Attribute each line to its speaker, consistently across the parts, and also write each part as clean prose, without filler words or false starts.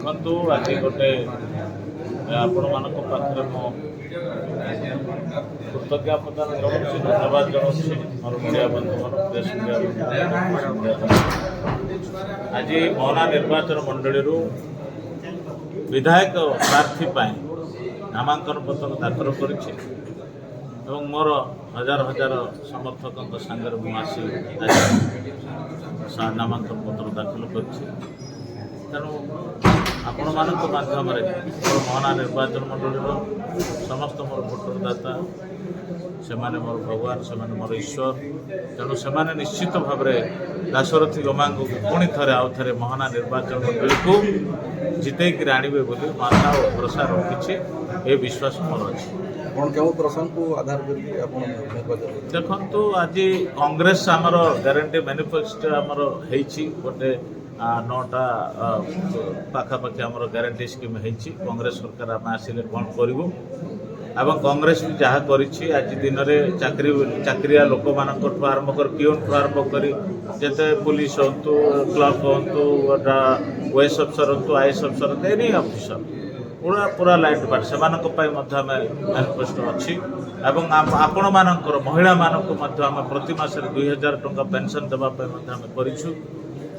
Speaker 1: ଦେଖନ୍ତୁ ଆଜି ଗୋଟେ ଆପଣମାନଙ୍କ ପାଖରେ ମୁଁ କୃତଜ୍ଞତା ଜଣାଉଛି, ଧନ୍ୟବାଦ ଜଣାଉଛି ମୋର ମିଡ଼ିଆ ବନ୍ଧୁଗଣ, ପ୍ରେସ୍ ମିଡ଼ିଆ ବନ୍ଧୁ। ଆଜି ମୋହନା ନିର୍ବାଚନ ମଣ୍ଡଳୀରୁ ବିଧାୟକ ପ୍ରାର୍ଥୀ ପାଇଁ ନାମାଙ୍କନ ପତ୍ର ଦାଖଲ କରିଛି ଏବଂ ମୋର ହଜାର ହଜାର ସମର୍ଥକଙ୍କ ସାଙ୍ଗରେ ମୁଁ ଆସି ନାମାଙ୍କନ ପତ୍ର ଦାଖଲ କରିଛି। ତେଣୁ ଆପଣମାନଙ୍କ ମାଧ୍ୟମରେ ମୋର ମୋହନା ନିର୍ବାଚନ ମଣ୍ଡଳୀର ସମସ୍ତ ମୋର ଭୋଟରଦାତା, ସେମାନେ ମୋର ଭଗବାନ, ସେମାନେ ମୋର ଈଶ୍ୱର। ତେଣୁ ସେମାନେ ନିଶ୍ଚିତ ଭାବରେ ଦାଶରଥୀ ଗମାଙ୍କୁ ପୁଣି ଥରେ ଆଉ ଥରେ ମୋହନା ନିର୍ବାଚନ ମଣ୍ଡଳୀକୁ ଜିତେଇକି ଆଣିବେ ବୋଲି ଆଶା ଓ ଭରସା ରଖିଛି। ଏ ବିଶ୍ୱାସ ମୋର ଅଛି।
Speaker 2: ଆପଣ କେଉଁ ପ୍ରସଙ୍ଗକୁ ଆଧାର କରିକି ଆପଣ
Speaker 1: ଦେଖନ୍ତୁ, ଆଜି କଂଗ୍ରେସ ଆମର ଗ୍ୟାରେଣ୍ଟି ମ୍ୟାନିଫେଷ୍ଟୋ ଆମର ହେଇଛି, ଗୋଟେ 9ଟା ପାଖାପାଖି ଆମର ଗ୍ୟାରେଣ୍ଟି ସ୍କିମ୍ ହେଇଛି। କଂଗ୍ରେସ ସରକାର ଆମେ ଆସିଲେ କ'ଣ କରିବୁ ଏବଂ କଂଗ୍ରେସ ବି ଯାହା କରିଛି ଆଜି ଦିନରେ ଚାକିରିଆ ଲୋକମାନଙ୍କଠୁ ଆରମ୍ଭ କରି ପିଓନଠୁ ଆରମ୍ଭ କରି ଯେତେ ପୁଲିସ ହୁଅନ୍ତୁ, କ୍ଲର୍କ ହୁଅନ୍ତୁ, ଓଏସ୍ ଅଫିସର ହୁଅନ୍ତୁ, ଆଇଏଏସ୍ ଅଫିସର ହୁଅନ୍ତୁ, ଏନି ଅଫିସର ପୁରା ଲାଇନ୍ ଡିପାର୍ଟ ସେମାନଙ୍କ ପାଇଁ ମଧ୍ୟ ଆମେ ମ୍ୟାନିଫେଷ୍ଟୋ ଅଛି ଏବଂ ଆପଣମାନଙ୍କର ମହିଳାମାନଙ୍କୁ ମଧ୍ୟ ଆମେ ପ୍ରତି ମାସରେ 2000 ଟଙ୍କା ପେନ୍ସନ୍ ଦେବା ପାଇଁ ମଧ୍ୟ ଆମେ କରିଛୁ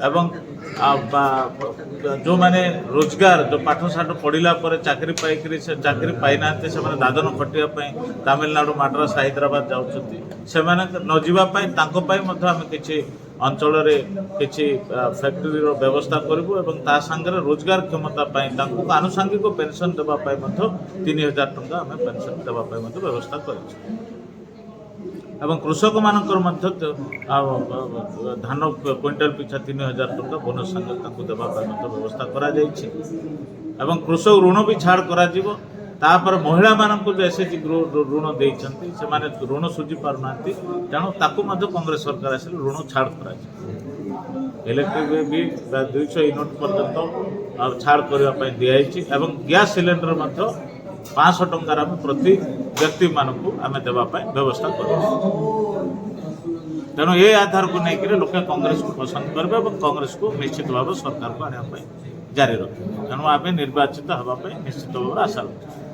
Speaker 1: ଏବଂ ଯେଉଁମାନେ ରୋଜଗାର ଯେଉଁ ପାଠଶାଠ ପଢ଼ିଲା ପରେ ଚାକିରି ପାଇକରି ସେ ଚାକିରି ପାଇନାହାନ୍ତି, ସେମାନେ ଦାଦନ ଖଟିବା ପାଇଁ ତାମିଲନାଡ଼ୁ, ମାଡ୍ରାସ, ହାଇଦ୍ରାବାଦ ଯାଉଛନ୍ତି, ସେମାନେ ନ ଯିବା ପାଇଁ ତାଙ୍କ ପାଇଁ ମଧ୍ୟ ଆମେ କିଛି ଅଞ୍ଚଳରେ କିଛି ଫ୍ୟାକ୍ଟ୍ରିର ବ୍ୟବସ୍ଥା କରିବୁ ଏବଂ ତା ସାଙ୍ଗରେ ରୋଜଗାର କ୍ଷମତା ପାଇଁ ତାଙ୍କୁ ଆନୁଷଙ୍ଗିକ ପେନ୍ସନ୍ ଦେବା ପାଇଁ ମଧ୍ୟ 3000 ଟଙ୍କା ଆମେ ପେନ୍ସନ୍ ଦେବା ପାଇଁ ମଧ୍ୟ ବ୍ୟବସ୍ଥା କରିଛୁ ଏବଂ କୃଷକମାନଙ୍କର ମଧ୍ୟ ଧାନ କ୍ୱିଣ୍ଟାଲ ପିଛା 3000 ଟଙ୍କା ବୋନସ୍ ସାଙ୍ଗରେ ତାଙ୍କୁ ଦେବା ପାଇଁ ମଧ୍ୟ ବ୍ୟବସ୍ଥା କରାଯାଇଛି ଏବଂ କୃଷକ ଋଣ ବି ଛାଡ଼ କରାଯିବ। ତାପରେ ମହିଳାମାନଙ୍କୁ ଯେଉଁ ଏସ୍ଏଚ୍ଜି ଋଣ ଦେଇଛନ୍ତି, ସେମାନେ ଋଣ ସୁଝି ପାରୁନାହାନ୍ତି, ତେଣୁ ତାକୁ ମଧ୍ୟ କଂଗ୍ରେସ ସରକାର ଆସିଲେ ଋଣ ଛାଡ଼ କରାଯିବ। ଇଲେକ୍ଟ୍ରିକ୍ ବି 200 ୟୁନିଟ୍ ପର୍ଯ୍ୟନ୍ତ ଛାଡ଼ କରିବା ପାଇଁ ଦିଆଯାଇଛି ଏବଂ ଗ୍ୟାସ୍ ସିଲିଣ୍ଡର ମଧ୍ୟ 500 ଟଙ୍କାର ଆମେ ପ୍ରତି ବ୍ୟକ୍ତିମାନଙ୍କୁ ଆମେ ଦେବା ପାଇଁ ବ୍ୟବସ୍ଥା କରିଛୁ। ତେଣୁ ଏ ଆଧାରକୁ ନେଇକରି ଲୋକେ କଂଗ୍ରେସକୁ ପସନ୍ଦ କରିବେ ଏବଂ କଂଗ୍ରେସକୁ ନିଶ୍ଚିତ ଭାବରେ ସରକାରକୁ ଆଣିବା ପାଇଁ ଜାରି ରଖିବେ। ତେଣୁ ଆମେ ନିର୍ବାଚିତ ହେବା ପାଇଁ ନିଶ୍ଚିତ ଭାବରେ ଆଶା ରଖିଛୁ।